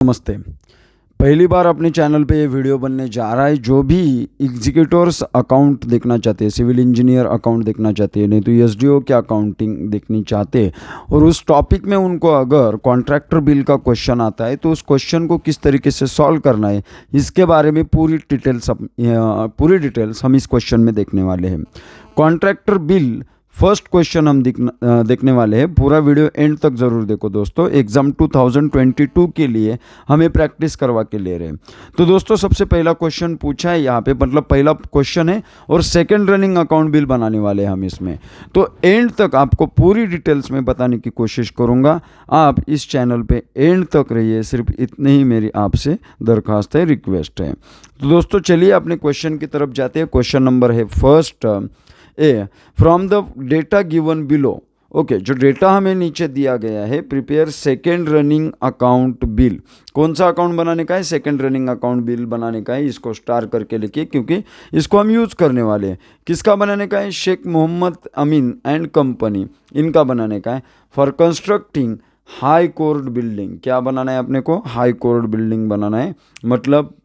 नमस्ते। पहली बार अपने चैनल पे ये वीडियो बनने जा रहा है। जो भी एग्जीक्यूटर्स अकाउंट देखना चाहते हैं, सिविल इंजीनियर अकाउंट देखना चाहते हैं, नहीं तो एसडीओ की अकाउंटिंग देखनी चाहते हैं, और उस टॉपिक में उनको अगर कॉन्ट्रैक्टर बिल का क्वेश्चन आता है तो उस क्वेश्चन को किस तरीके से सॉल्व करना है, इसके बारे में पूरी डिटेल्स हम इस क्वेश्चन में देखने वाले हैं। कॉन्ट्रैक्टर बिल फर्स्ट क्वेश्चन हम देखने वाले हैं। पूरा वीडियो एंड तक ज़रूर देखो दोस्तों। एग्ज़ाम 2022 के लिए हमें प्रैक्टिस करवा के ले रहे हैं। तो दोस्तों सबसे पहला क्वेश्चन पूछा है यहाँ पे, मतलब पहला क्वेश्चन है और सेकंड रनिंग अकाउंट बिल बनाने वाले हैं हम इसमें। तो एंड तक आपको पूरी डिटेल्स में बताने की कोशिश करूँगा। आप इस चैनल पे एंड तक रहिए, सिर्फ इतने ही मेरी आपसे दरख्वास्त है, रिक्वेस्ट है। तो दोस्तों चलिए अपने क्वेश्चन की तरफ जाते हैं। क्वेश्चन नंबर है first A, from the data given below. Okay, जो डेटा हमें नीचे दिया गया है, prepare second running account bill. कौन सा अकाउंट बनाने का है? सेकेंड रनिंग अकाउंट बिल बनाने का है। इसको स्टार करके लिखिए क्योंकि इसको हम यूज़ करने वाले हैं। किसका बनाने का है? शेख मोहम्मद अमीन एंड कंपनी, इनका बनाने का है। For constructing high court building, क्या बनाना है अपने को? हाई कोर्ट बिल्डिंग बनाना है। मतलब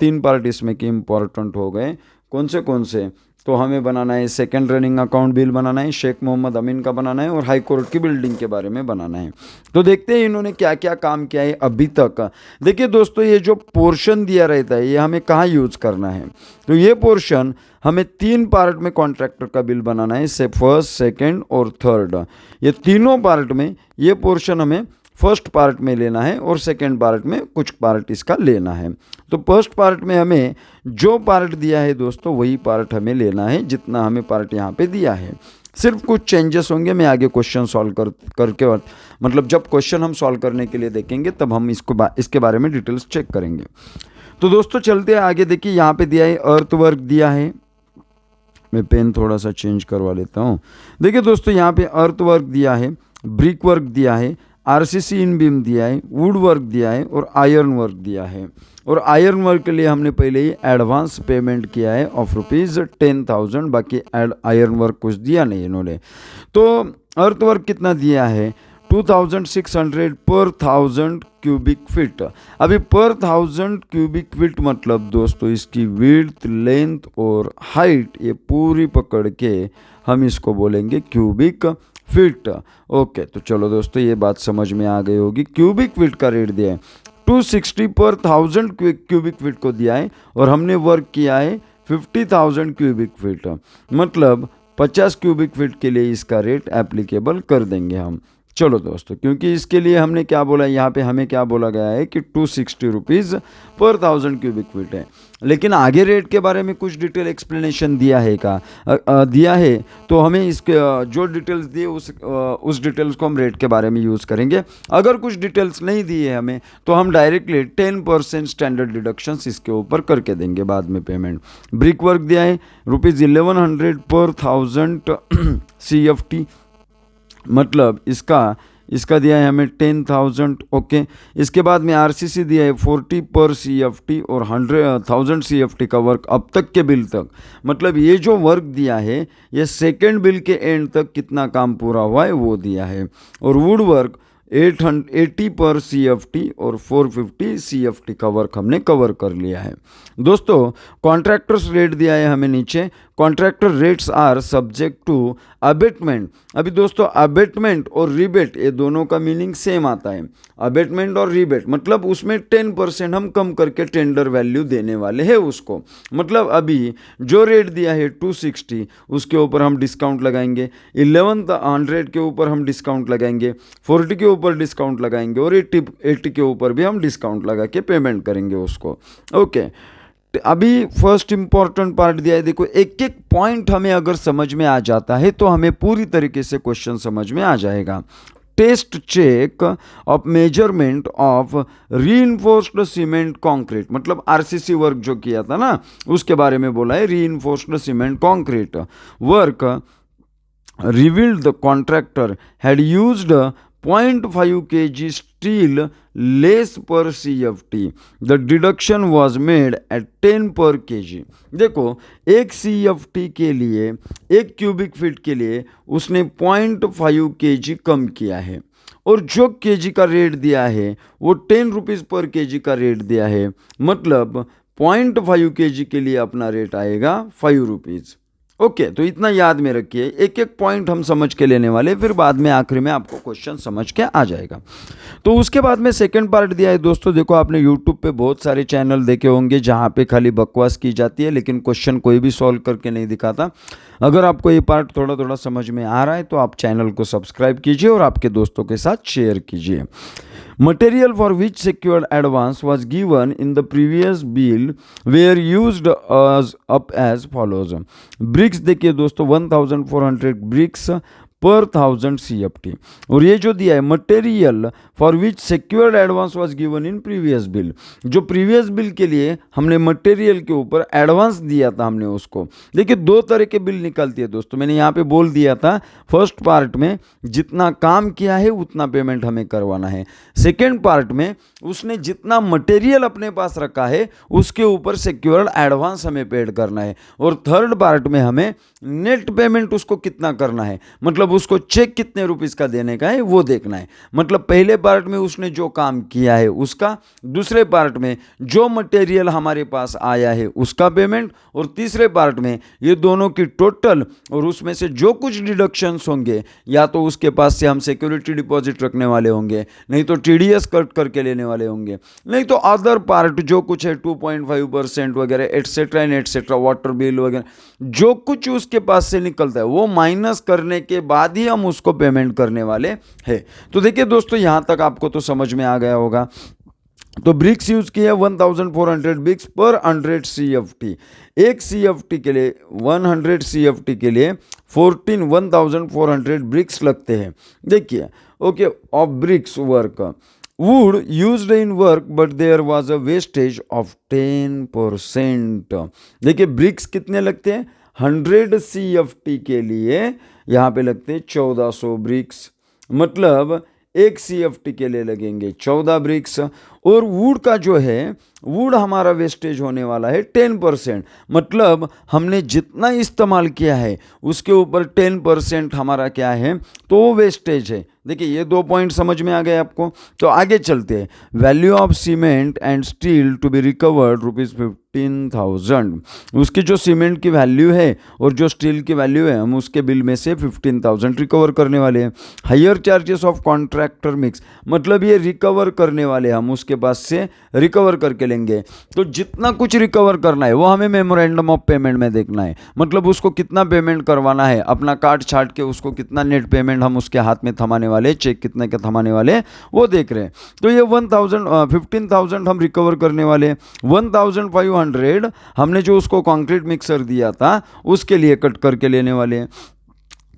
तीन पार्ट इसमें के इम्पॉर्टेंट हो गए। कौन से? तो हमें बनाना है सेकंड रनिंग अकाउंट बिल बनाना है, शेख मोहम्मद अमीन का बनाना है, और हाई कोर्ट की बिल्डिंग के बारे में बनाना है। तो देखते हैं इन्होंने क्या क्या काम किया है अभी तक। देखिए दोस्तों, ये जो पोर्शन दिया रहता है ये हमें कहाँ यूज़ करना है? तो ये पोर्शन हमें 3 पार्ट में कॉन्ट्रैक्टर का बिल बनाना है, से फर्स्ट, सेकेंड और थर्ड। ये तीनों पार्ट में ये पोर्शन हमें फर्स्ट पार्ट में लेना है और सेकेंड पार्ट में कुछ पार्ट इसका लेना है। तो फर्स्ट पार्ट में हमें जो पार्ट दिया है दोस्तों वही पार्ट हमें लेना है, जितना हमें पार्ट यहाँ पे दिया है। सिर्फ कुछ चेंजेस होंगे, मैं आगे क्वेश्चन सॉल्व करके मतलब जब क्वेश्चन हम सॉल्व करने के लिए देखेंगे तब हम इसके बारे में डिटेल्स चेक करेंगे। तो दोस्तों चलते हैं आगे। देखिए यहाँ पे दिया है अर्थ वर्क दिया है। मैं पेन थोड़ा सा चेंज करवा लेता हूँ। देखिए दोस्तों यहाँ पे अर्थ वर्क दिया है, ब्रिक वर्क दिया है, आरसीसी इन बीम दिया है, वुड वर्क दिया है और आयरन वर्क दिया है। और आयरन वर्क के लिए हमने पहले ही एडवांस पेमेंट किया है ऑफ ₹10,000। बाकी आयरन वर्क कुछ दिया नहीं इन्होंने। तो अर्थ वर्क कितना दिया है? 2600 पर 1000 क्यूबिक फीट। अभी पर 1000 क्यूबिक फीट मतलब दोस्तों इसकी विड्थ, लेंथ और हाइट ये पूरी पकड़ के हम इसको बोलेंगे क्यूबिक फीट। ओके, तो चलो दोस्तों ये बात समझ में आ गई होगी। क्यूबिक फीट का रेट दिया है 260 पर 1000 क्यूबिक फीट को दिया है, और हमने वर्क किया है 50,000 क्यूबिक फीट। मतलब 50 क्यूबिक फीट के लिए इसका रेट एप्लीकेबल कर देंगे हम। चलो दोस्तों, क्योंकि इसके लिए हमने क्या बोला, यहाँ पे हमें क्या बोला गया है कि 260 रुपीज़ पर 1000 क्यूबिक फीट है। लेकिन आगे रेट के बारे में कुछ डिटेल एक्सप्लेनेशन दिया है दिया है, तो हमें इसके जो डिटेल्स दिए उस डिटेल्स को हम रेट के बारे में यूज़ करेंगे। अगर कुछ डिटेल्स नहीं दिए हमें तो हम डायरेक्टली 10% स्टैंडर्ड डिडक्शंस इसके ऊपर करके देंगे बाद में पेमेंट। ब्रिक वर्क दिया है ₹1100 पर 1000 CFT। मतलब इसका दिया है हमें 10,000। ओके, इसके बाद में आरसीसी दिया है 40 पर CFT और 1000 CFT का वर्क अब तक के बिल तक। मतलब ये जो वर्क दिया है ये सेकेंड बिल के एंड तक कितना काम पूरा हुआ है वो दिया है। और वुड वर्क 880 पर CFT और 450 CFT का वर्क हमने कवर कर लिया है। दोस्तों कॉन्ट्रैक्टर्स रेट दिया है हमें नीचे। Contractor rates are subject to abatement. अभी दोस्तों अबेटमेंट और रिबेट ये दोनों का मीनिंग सेम आता है। अबेटमेंट और रिबेट मतलब उसमें 10% हम कम करके टेंडर वैल्यू देने वाले हैं उसको। मतलब अभी जो रेट दिया है 260 उसके ऊपर हम डिस्काउंट लगाएंगे, 1100 के ऊपर हम डिस्काउंट लगाएंगे, 40 के ऊपर डिस्काउंट लगाएंगे और 80 के ऊपर भी हम डिस्काउंट लगा के पेमेंट करेंगे उसको। ओके, अभी फर्स्ट इंपॉर्टेंट पार्ट दिया है। देखो एक एक पॉइंट हमें अगर समझ में आ जाता है तो हमें पूरी तरीके से क्वेश्चन समझ में आ जाएगा। Test check of measurement of reinforced cement concrete, मतलब आरसीसी वर्क जो किया था ना उसके बारे में बोला है। Reinforced cement concrete work revealed the contractor had used 0.5 kg steel less per CFT. The deduction was made at 10 per kg. देखो एक CFT के लिए, एक क्यूबिक फीट के लिए उसने 0.5 kg कम किया है। और जो केजी का रेट दिया है वो 10 रुपीज़ पर केजी का रेट दिया है, मतलब 0.5 केजी के लिए अपना रेट आएगा 5 रुपीज़। ओके, तो इतना याद में रखिए, एक एक पॉइंट हम समझ के लेने वाले, फिर बाद में आखिरी में आपको क्वेश्चन समझ के आ जाएगा। तो उसके बाद में सेकंड पार्ट दिया है दोस्तों। देखो, आपने यूट्यूब पे बहुत सारे चैनल देखे होंगे जहाँ पे खाली बकवास की जाती है, लेकिन क्वेश्चन कोई भी सॉल्व करके नहीं दिखाता। अगर आपको ये पार्ट थोड़ा थोड़ा समझ में आ रहा है तो आप चैनल को सब्सक्राइब कीजिए और आपके दोस्तों के साथ शेयर कीजिए। Material for which secured advance was given in the previous bill were used as up as follows. Bricks देखिए दोस्तों, 1400 ब्रिक्स पर 1000 CFT। और ये जो दिया है material for which secured advance was given in previous bill, जो प्रीवियस बिल के लिए हमने मटेरियल के ऊपर एडवांस दिया था हमने उसको। देखिए, दो तरह के बिल निकलती है दोस्तों, मैंने यहाँ पे बोल दिया था फर्स्ट पार्ट में जितना काम किया है उतना पेमेंट हमें करवाना है, सेकेंड पार्ट में उसने जितना मटेरियल अपने पास रखा है उसके ऊपर सिक्योर्ड एडवांस हमें पेड करना है, और थर्ड पार्ट में हमें नेट पेमेंट उसको कितना करना है, मतलब उसको चेक कितने रुपीस का देने का है वो देखना है। मतलब पहले पार्ट में उसने जो काम किया है उसका, दूसरे पार्ट में जो मटेरियल हमारे पास आया है उसका पेमेंट, और तीसरे पार्ट में ये दोनों की टोटल, और उसमें से जो कुछ डिडक्शंस होंगे या तो उसके पास से हम सिक्योरिटी डिपॉजिट रखने वाले होंगे, नहीं तो TDS कट करके लेने वाले होंगे, नहीं तो अदर पार्ट जो कुछ है 2.5% वगैरह etcetera and etcetera, water bill वगैरह जो कुछ उसके पास से निकलता है वो माइनस करने के बाद ही हम उसको पेमेंट करने वाले हैं। तो देखिए दोस्तों, यहां तक आपको तो समझ में आ गया होगा। तो ब्रिक्स यूज किया 1400 ब्रिक्स पर 100 CFT। एक CFT के लिए 100 CFT के लिए 1400 ब्रिक्स लगते हैं। देखिए, okay, of BRICS work wood used in work but there was a wastage of 10%। देखिए, ब्रिक्स कितने लगते हैं, 100 CFT के लिए यहाँ पे लगते हैं 1400 ब्रिक्स, मतलब एक CFT के लिए लगेंगे 14 ब्रिक्स। और वुड का जो है, वुड हमारा वेस्टेज होने वाला है 10%, मतलब हमने जितना इस्तेमाल किया है उसके ऊपर 10% हमारा क्या है, तो वो वेस्टेज है। देखिए, ये दो पॉइंट समझ में आ गए आपको। तो आगे चलते हैं। Value of cement and steel to be recovered ₹15,000। उसकी जो सीमेंट की वैल्यू है और जो स्टील की वैल्यू है, हम उसके बिल में से 15,000 रिकवर करने वाले हैं। Higher charges of contractor mix, मतलब ये रिकवर करने वाले हम उसके पास से रिकवर करके लेंगे। तो जितना कुछ रिकवर करना है वो हमें मेमोरेंडम ऑफ पेमेंट में देखना है, मतलब उसको कितना पेमेंट करवाना है, अपना काट छाट के उसको कितना नेट पेमेंट हम उसके हाथ में थमाने वाले, चेक कितने का थमाने वाले वो देख रहे हैं। तो ये 15,000 हम रिकवर करने वाले। 1,500 हमने जो उसको कंक्रीट मिक्सर दिया था उसके लिए कट करके लेने वाले हैं।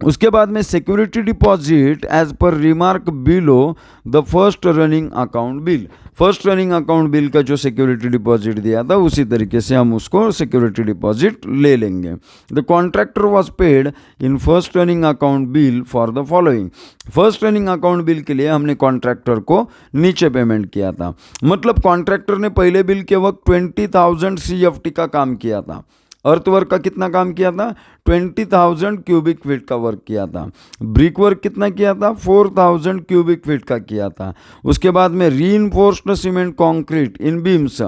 उसके बाद में security deposit as per remark below the first running account bill. First running account bill का जो सिक्योरिटी डिपॉजिट दिया था उसी तरीके से हम उसको सिक्योरिटी डिपॉजिट ले लेंगे। The contractor was paid in first running account bill for the following. First running account bill के लिए हमने कॉन्ट्रैक्टर को नीचे पेमेंट किया था, मतलब कॉन्ट्रैक्टर ने पहले बिल के वक्त 20,000 CFT का काम किया था। अर्थ वर्क का कितना काम किया था, 20,000 क्यूबिक फीट का वर्क किया था। ब्रिक वर्क कितना किया था, 4,000 क्यूबिक फीट का किया था। उसके बाद में रीइंफोर्स्ड सीमेंट कंक्रीट इन बीम्स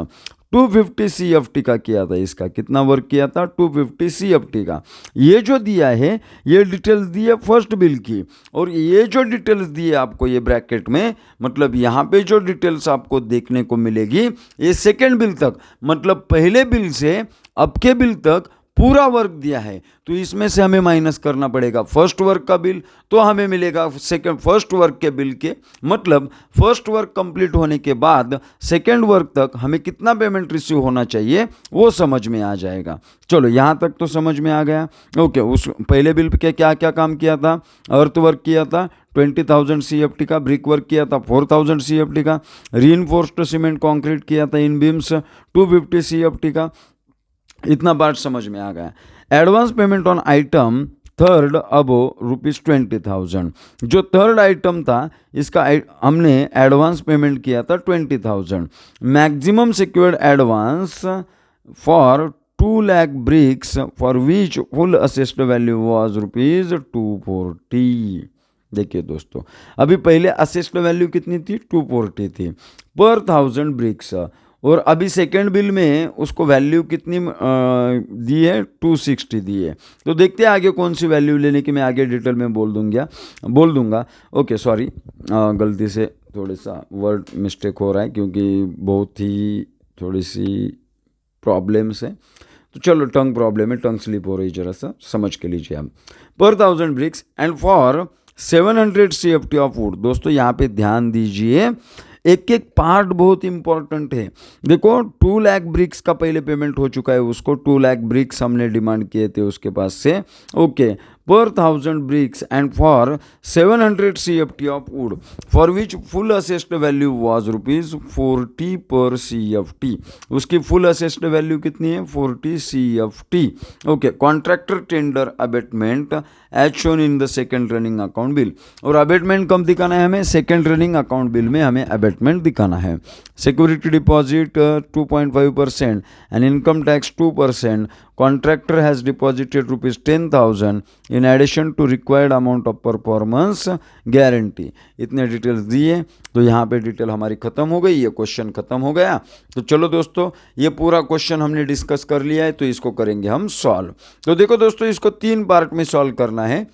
250 CFT का किया था। इसका कितना वर्क किया था, 250 CFT का। ये जो दिया है ये डिटेल्स दी है फर्स्ट बिल की, और ये जो डिटेल्स दी है आपको ये ब्रैकेट में, मतलब यहाँ पे जो डिटेल्स आपको देखने को मिलेगी ये सेकेंड बिल तक, मतलब पहले बिल से अब के बिल तक पूरा वर्क दिया है। तो इसमें से हमें माइनस करना पड़ेगा फर्स्ट वर्क का बिल, तो हमें मिलेगा सेकंड फर्स्ट वर्क के बिल के, मतलब फर्स्ट वर्क कंप्लीट होने के बाद सेकंड वर्क तक हमें कितना पेमेंट रिसीव होना चाहिए वो समझ में आ जाएगा। चलो, यहाँ तक तो समझ में आ गया। ओके, उस पहले बिल पे क्या क्या काम किया था, अर्थ वर्क किया था 20,000 CFT का, ब्रिक वर्क किया था 4,000 CFT का, रीइंफोर्स्ड सीमेंट कंक्रीट किया था इन बीम्स 250 CFT का। इतना पार्ट समझ में आ गया। Advance payment on item third above ₹20,000। जो थर्ड आइटम था इसका हमने एडवांस पेमेंट किया था 20,000। Maximum secured advance for 2 lakh bricks for which full assessed value was ₹240। देखिए दोस्तों, अभी पहले असिस्ट वैल्यू कितनी थी, 240 थी पर 1000 ब्रिक्स, और अभी सेकेंड बिल में उसको वैल्यू कितनी दी है, 260 दी है। तो देखते हैं आगे कौन सी वैल्यू लेने की, मैं आगे डिटेल में बोल दूंगा। ओके सॉरी, गलती से थोड़ा सा वर्ड मिस्टेक हो रहा है क्योंकि बहुत ही थोड़ी सी प्रॉब्लम्स है, तो चलो टंग प्रॉब्लम है, टंग स्लिप हो रही, जरा सा समझ के लीजिए आप। Per 1000 bricks and for 700 CFT of wood. दोस्तों यहाँ पे ध्यान दीजिए, एक एक पार्ट बहुत इंपॉर्टेंट है। देखो 2 लाख ब्रिक्स का पहले पेमेंट हो चुका है उसको, 2 लाख ब्रिक्स हमने डिमांड किए थे उसके पास से। ओके, पर 1000 bricks and for 700 CFT of wood for which full assessed value was rupees 40 per CFT। उसकी full assessed value कितनी है, 40 CFT। Okay, contractor tender abatement as shown in the second running account bill. और abatement कब दिखाना है हमें, second running account bill में हमें अबेटमेंट दिखाना है। Security deposit 2.5% and income tax 2%। Contractor has deposited rupees 10,000 in addition to required amount of performance guarantee। इतने डिटेल्स दिए, तो यहाँ पे डिटेल हमारी खत्म हो गई, ये क्वेश्चन खत्म हो गया। तो चलो दोस्तों, ये पूरा क्वेश्चन हमने डिस्कस कर लिया है, तो इसको करेंगे हम सॉल्व। तो देखो दोस्तों, इसको 3 पार्ट में सॉल्व करना है।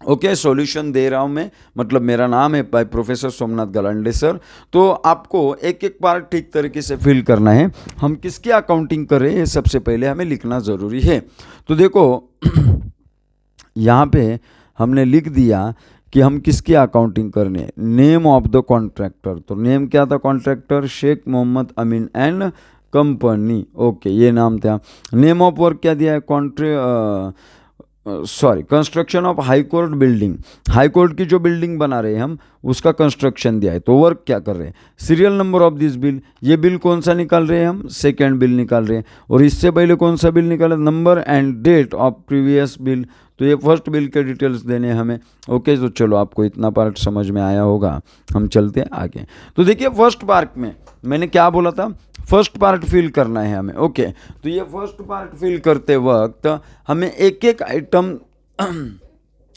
ओके, सॉल्यूशन दे रहा हूं मैं, मतलब मेरा नाम है by professor Somnath Galande sir. तो आपको एक एक पार्ट ठीक तरीके से फिल करना है। हम किसकी अकाउंटिंग कर रहे हैं, सबसे पहले हमें लिखना ज़रूरी है। तो देखो यहाँ पे हमने लिख दिया कि हम किसकी अकाउंटिंग करने, नेम ऑफ द कॉन्ट्रैक्टर। तो नेम क्या था contractor, Sheikh Mohammad Amin and company. Okay, ये नाम था। नेम ऑफ वर्क क्या दिया है, construction of high court building. High court की जो बिल्डिंग बना रहे हैं हम, उसका कंस्ट्रक्शन दिया है। तो वर्क क्या कर रहे हैं, serial number of this bill. ये बिल कौन सा निकाल रहे हैं हम, सेकेंड बिल निकाल रहे हैं। और इससे पहले कौन सा बिल निकाला, number and date of previous bill. तो ये फर्स्ट बिल के डिटेल्स देने हैं हमें। ओके, तो चलो आपको इतना पार्ट समझ में आया होगा, हम चलते हैं आगे। तो देखिए फर्स्ट पार्ट में मैंने क्या बोला था, फर्स्ट पार्ट फिल करना है हमें। ओके, तो ये फर्स्ट पार्ट फिल करते वक्त हमें एक एक आइटम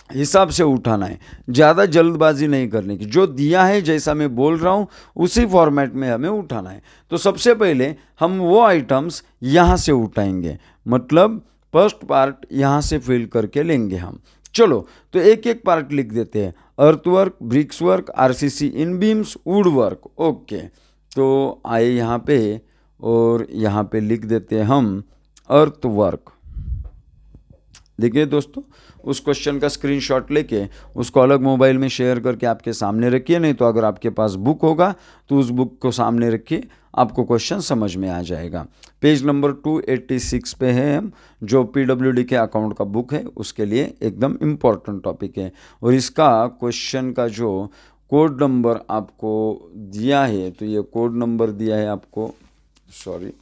हिसाब से उठाना है, ज़्यादा जल्दबाजी नहीं करने की। जो दिया है जैसा मैं बोल रहा हूँ उसी फॉर्मेट में हमें उठाना है। तो सबसे पहले हम वो आइटम्स यहाँ से उठाएंगे, मतलब फर्स्ट पार्ट यहाँ से फिल करके लेंगे हम। चलो तो एक एक पार्ट लिख देते हैं। Earthwork, bricks work, RCC in beams, wood work. Okay, तो आए यहाँ पे और यहाँ पे लिख देते हैं हम अर्थवर्क। देखिए दोस्तों, उस क्वेश्चन का स्क्रीनशॉट लेके उसको अलग मोबाइल में शेयर करके आपके सामने रखिए, नहीं तो अगर आपके पास बुक होगा तो उस बुक को सामने रखिए, आपको क्वेश्चन समझ में आ जाएगा। पेज नंबर 286 पे है हम, जो पीडब्ल्यूडी के अकाउंट का बुक है, उसके लिए एकदम इम्पॉर्टेंट टॉपिक है। और इसका क्वेश्चन का जो कोड नंबर आपको दिया है, तो ये कोड नंबर दिया है आपको, सॉरी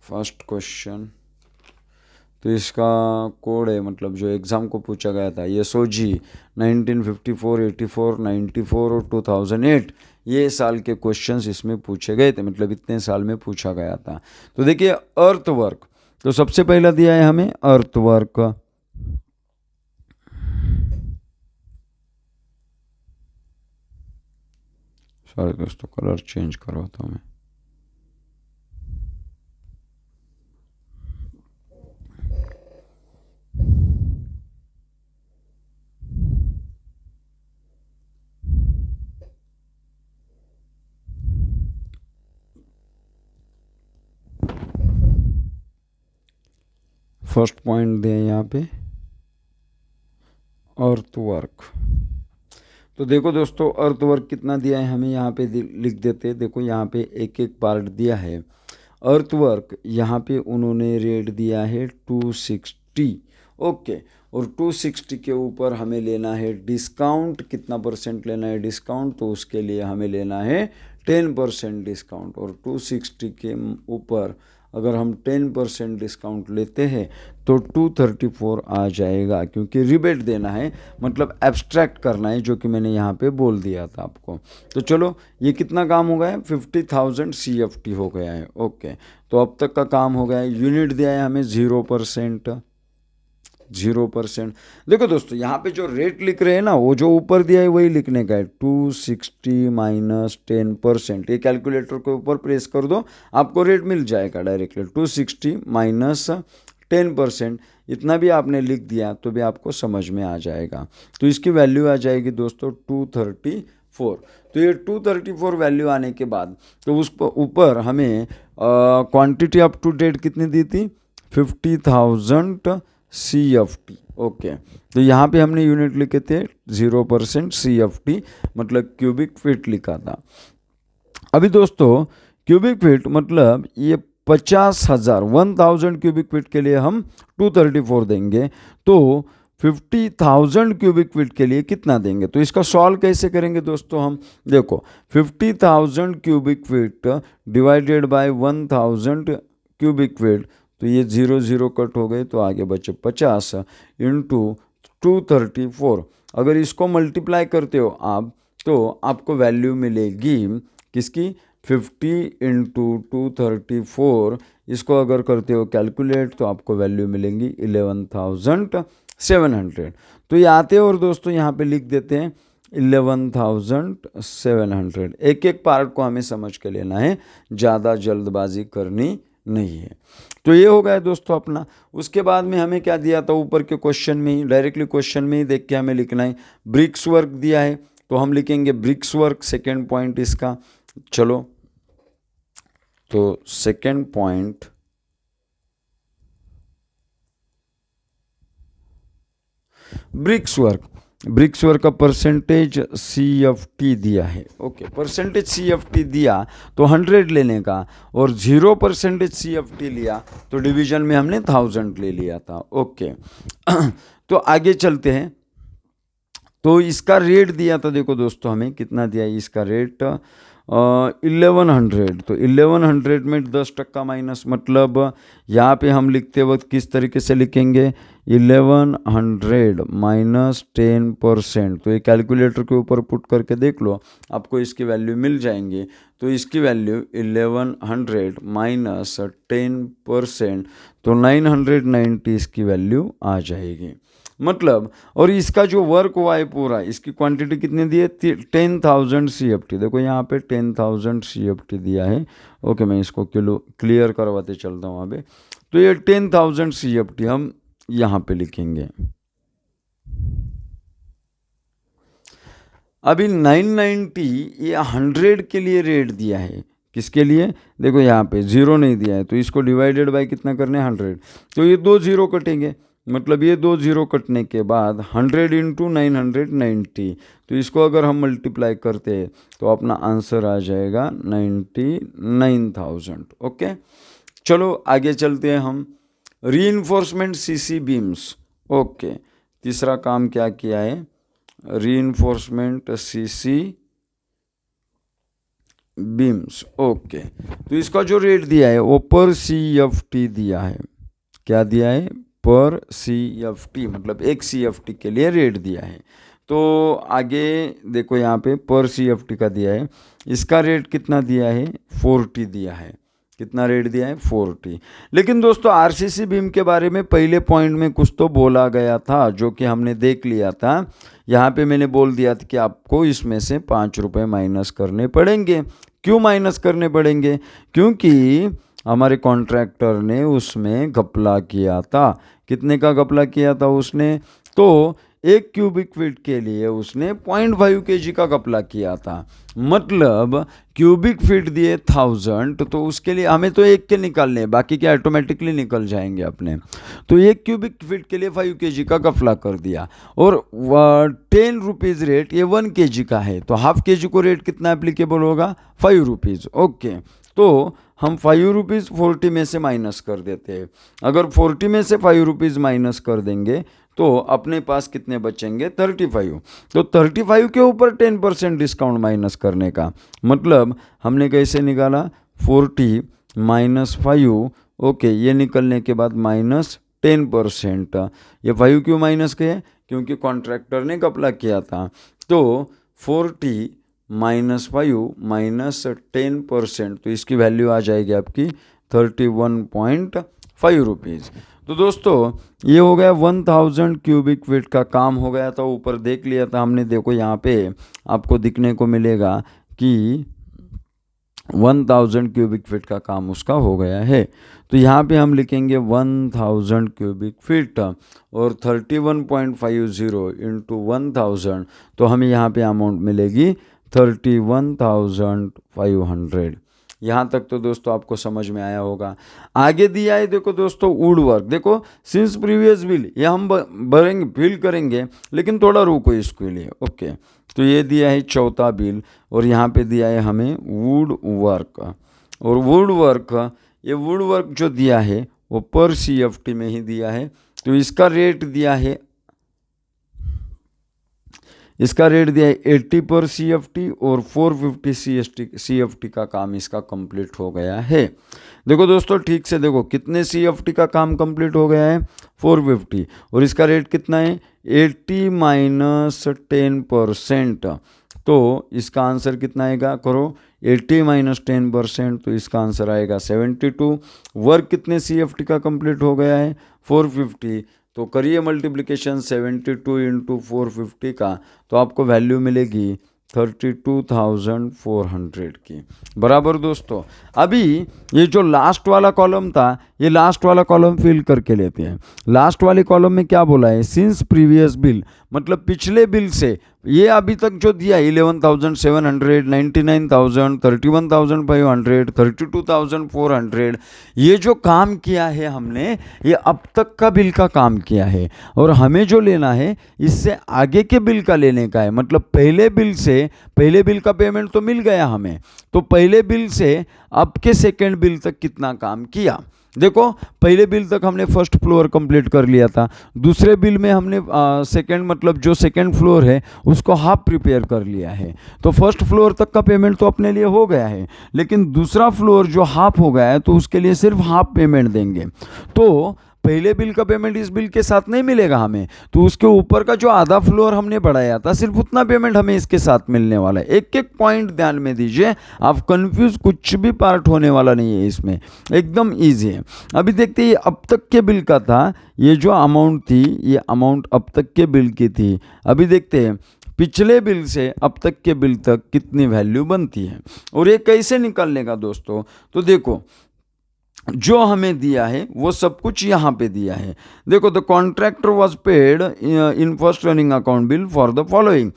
फर्स्ट क्वेश्चन, तो इसका कोड है, मतलब जो एग्ज़ाम को पूछा गया था, ये सोजी 1954, 84, 94 और 2008, ये साल के क्वेश्चंस इसमें पूछे गए थे, मतलब इतने साल में पूछा गया था। तो देखिए अर्थवर्क, तो सबसे पहला दिया है हमें अर्थवर्क। सॉरी दोस्तों, कलर चेंज करवाता हूँ मैं। फर्स्ट पॉइंट दें यहाँ पे अर्थवर्क। तो देखो दोस्तों, अर्थवर्क कितना दिया है हमें, यहाँ पे लिख देते हैं। देखो यहाँ पे एक एक पार्ट दिया है। अर्थवर्क यहाँ पे उन्होंने रेट दिया है 260। ओके, और 260 के ऊपर हमें लेना है डिस्काउंट। कितना परसेंट लेना है डिस्काउंट, तो उसके लिए हमें लेना है 10% डिस्काउंट। और 260 के ऊपर अगर हम 10% डिस्काउंट लेते हैं तो 234 आ जाएगा, क्योंकि रिबेट देना है, मतलब एब्स्ट्रैक्ट करना है, जो कि मैंने यहाँ पे बोल दिया था आपको। तो चलो ये कितना काम हो गया है, 50,000 CFT हो गया है। ओके, तो अब तक का काम हो गया है। यूनिट दिया है हमें 0%। 0%। देखो दोस्तों, यहाँ पे जो रेट लिख रहे हैं ना, वो जो ऊपर दिया है वही लिखने का है, 260 माइनस 10%। ये कैलकुलेटर के ऊपर प्रेस कर दो, आपको रेट मिल जाएगा डायरेक्टली। 260 माइनस 10%, इतना भी आपने लिख दिया तो भी आपको समझ में आ जाएगा। तो इसकी वैल्यू आ जाएगी दोस्तों 234। तो ये 234 वैल्यू आने के बाद तो उस ऊपर हमें क्वांटिटी अप टू डेट कितनी दी थी, 50,000 CFT। ओके, तो यहाँ पे हमने यूनिट लिखे थे 0% CFT, मतलब क्यूबिक फीट लिखा था। अभी दोस्तों क्यूबिक फीट मतलब ये 50,000 1000 क्यूबिक फीट के लिए हम 234 देंगे, तो 50,000 क्यूबिक फीट के लिए कितना देंगे। तो इसका सॉल्व कैसे करेंगे दोस्तों हम, देखो 50,000 cubic feet divided by 1000 cubic feet, तो ये 0 0 कट हो गए, तो आगे बचे 50 इंटू 234। अगर इसको मल्टीप्लाई करते हो आप तो आपको वैल्यू मिलेगी किसकी, 50 इंटू 234। इसको अगर करते हो कैलकुलेट तो आपको वैल्यू मिलेंगी 11,700। तो ये आते हैं और दोस्तों यहाँ पे लिख देते हैं 11,700। एक एक पार्ट को हमें समझ के लेना है, ज़्यादा जल्दबाजी करनी नहीं है। तो ये हो गया दोस्तों अपना। उसके बाद में हमें क्या दिया था, ऊपर के क्वेश्चन में ही, डायरेक्टली क्वेश्चन में ही देख के हमें लिखना है। ब्रिक्स वर्क दिया है तो हम लिखेंगे ब्रिक्स वर्क, सेकेंड पॉइंट इसका। चलो, तो second point, bricks work, bricks work का परसेंटेज CFT दिया है। ओके, परसेंटेज CFT दिया तो 100 लेने का, और 0% CFT लिया तो डिवीजन में हमने 1000 ले लिया था। ओके तो आगे चलते हैं। तो इसका रेट दिया था, देखो दोस्तों हमें कितना दिया है इसका रेट, 1100। तो 1100 में 10% माइनस, मतलब यहाँ पे हम लिखते वक्त किस तरीके से लिखेंगे, 1100 माइनस 10%। तो ये कैलकुलेटर के ऊपर पुट करके देख लो, आपको इसकी वैल्यू मिल जाएंगी। तो इसकी वैल्यू 1100 माइनस 10%, तो 990 इसकी वैल्यू आ जाएगी। मतलब, और इसका जो वर्क हुआ है पूरा, इसकी क्वांटिटी कितनी दी है, 10,000 CFT। देखो यहाँ पे 10,000 CFT दिया है। ओके, मैं इसको क्लियर करवाते चलता हूँ अभी। तो ये 10,000 CFT हम यहाँ पे लिखेंगे। अभी 990 ये 100 के लिए रेट दिया है, किसके लिए, देखो यहाँ पे 0 नहीं दिया है, तो इसको डिवाइडेड बाय कितना करने, 100। तो ये 2 0 कटेंगे, मतलब ये 2 0 कटने के बाद 100 इंटू 990, तो इसको अगर हम मल्टीप्लाई करते हैं तो अपना आंसर आ जाएगा 99,000। ओके, चलो आगे चलते हैं हम। Reinforcement CC beams. ओके, तीसरा काम क्या किया है, रीइंफोर्समेंट CC बीम्स। ओके, तो इसका जो रेट दिया है वो पर CFT दिया है। क्या दिया है, पर CFT, मतलब एक CFT के लिए रेट दिया है। तो आगे देखो यहाँ पे पर CFT का दिया है, इसका रेट कितना दिया है, 40 दिया है। कितना रेट दिया है, 40। लेकिन दोस्तों RCC बीम के बारे में पहले पॉइंट में कुछ तो बोला गया था, जो कि हमने देख लिया था। यहाँ पे मैंने बोल दिया था कि आपको इसमें से 5 रुपये माइनस करने पड़ेंगे। क्यों माइनस करने पड़ेंगे, क्योंकि हमारे कॉन्ट्रैक्टर ने उसमें घपला किया था। कितने का घपला किया था उसने, तो 1 क्यूबिक फीट के लिए उसने 0.5 kg का घपला किया था। मतलब क्यूबिक फीट दिए 1000, तो उसके लिए हमें तो 1 के निकालने, बाकी के ऑटोमेटिकली निकल जाएंगे अपने। तो 1 क्यूबिक फीट के लिए 5 kg का घपला कर दिया, और 10 रुपीज़ रेट ये 1 kg का है, तो हाफ kg को रेट कितना एप्लीकेबल होगा, 5 रुपीज़। ओके, तो हम 5 रुपीज़ 40 में से माइनस कर देते हैं। अगर 40 में से 5 रुपीज़ माइनस कर देंगे तो अपने पास कितने बचेंगे, 35। तो 35 के ऊपर 10% डिस्काउंट माइनस करने का मतलब हमने कैसे निकाला, 40 माइनस 5। ओके, ये निकलने के बाद माइनस 10%। ये 5 क्यों माइनस किए, क्योंकि कॉन्ट्रैक्टर ने घपला किया था। तो 40 माइनस 5 माइनस 10%, तो इसकी वैल्यू आ जाएगी आपकी 31.5 रुपीज़। तो दोस्तों ये हो गया 1000 क्यूबिक फीट का काम हो गया था, ऊपर देख लिया था हमने। देखो यहाँ पे आपको दिखने को मिलेगा कि 1000 क्यूबिक फीट का काम उसका हो गया है। तो यहाँ पे हम लिखेंगे 1000 क्यूबिक फीट और 31.50 इंटू 1000, तो हमें यहाँ पे अमाउंट मिलेगी 31,500। यहाँ तक तो दोस्तों आपको समझ में आया होगा। आगे दिया है देखो दोस्तों वुड वर्क। देखो सिंस प्रीवियस बिल, ये हम भरेंगे फिल करेंगे, लेकिन थोड़ा रुको इसके लिए। ओके, तो ये दिया है चौथा बिल और यहाँ पे दिया है हमें वुड वर्क। और वुड वर्क, ये वुड वर्क जो दिया है वो पर CFT में ही दिया है। तो इसका रेट दिया है, इसका रेट दिया है 80 पर CFT और 450 CFT का काम इसका कंप्लीट हो गया है। देखो दोस्तों ठीक से देखो, कितने CFT का काम कंप्लीट हो गया है 450, और इसका रेट कितना है 80 माइनस 10%। तो इसका आंसर कितना आएगा, करो 80 माइनस 10%, तो इसका आंसर आएगा 72। वर्क कितने CFT का कंप्लीट हो गया है 450, तो करिए मल्टीप्लिकेशन 72 इंटू 450 का, तो आपको वैल्यू मिलेगी 32,400 की बराबर। दोस्तों अभी ये जो लास्ट वाला कॉलम था, ये लास्ट वाला कॉलम फिल करके लेते हैं। लास्ट वाले कॉलम में क्या बोला है, सिंस प्रीवियस बिल, मतलब पिछले बिल से ये अभी तक जो दिया 11,700, 99,000, 31,500, 32,400, ये जो काम किया है हमने, ये अब तक का बिल का काम किया है। और हमें जो लेना है इससे आगे के बिल का लेने का है। मतलब पहले बिल से, पहले बिल का पेमेंट तो मिल गया हमें, तो पहले बिल से अब के सेकेंड बिल तक कितना काम किया। देखो पहले बिल तक हमने फर्स्ट फ्लोर कंप्लीट कर लिया था, दूसरे बिल में हमने सेकंड, मतलब जो सेकंड फ्लोर है उसको हाफ प्रिपेयर कर लिया है। तो फर्स्ट फ्लोर तक का पेमेंट तो अपने लिए हो गया है, लेकिन दूसरा फ्लोर जो हाफ हो गया है तो उसके लिए सिर्फ हाफ पेमेंट देंगे। तो पहले बिल का पेमेंट इस बिल के साथ नहीं मिलेगा हमें, तो उसके ऊपर का जो आधा फ्लोर हमने बढ़ाया था सिर्फ उतना पेमेंट हमें इसके साथ मिलने वाला है। एक एक पॉइंट ध्यान में दीजिए, आप कंफ्यूज कुछ भी पार्ट होने वाला नहीं है इसमें, एकदम इजी है। अभी देखते हैं, ये अब तक के बिल का था, ये जो अमाउंट थी ये अमाउंट अब तक के बिल की थी। अभी देखते हैं पिछले बिल से अब तक के बिल तक कितनी वैल्यू बनती है और ये कैसे निकालने का दोस्तों। तो देखो जो हमें दिया है वो सब कुछ यहाँ पे दिया है। देखो the contractor was paid in first running account bill for the following,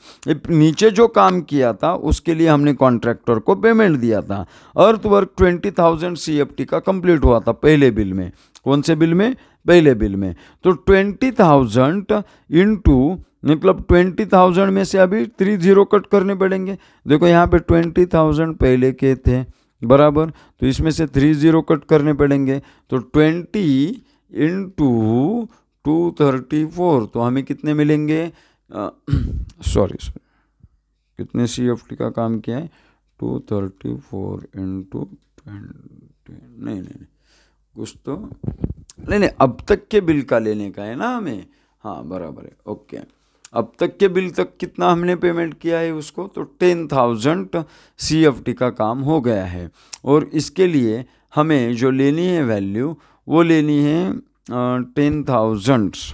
नीचे जो काम किया था उसके लिए हमने कॉन्ट्रैक्टर को पेमेंट दिया था। अर्थ वर्क 20,000 CFT का कंप्लीट हुआ था पहले बिल में। कौन से बिल में, पहले बिल में। तो 20,000 इंटू, मतलब 20,000 में से अभी 30 कट करने पड़ेंगे। देखो यहाँ पे 20,000 पहले के थे बराबर, तो इसमें से 30 कट करने पड़ेंगे। तो 20 इंटू 234, तो हमें कितने मिलेंगे, सॉरी कितने CFT का काम किया है 234 इंटू 20, नहीं कुछ तो नहीं, अब तक के बिल का लेने का है ना हमें। हाँ बराबर है, ओके। अब तक के बिल तक कितना हमने पेमेंट किया है उसको, तो 10,000 CFT का काम हो गया है। और इसके लिए हमें जो लेनी है वैल्यू, वो लेनी है 10,000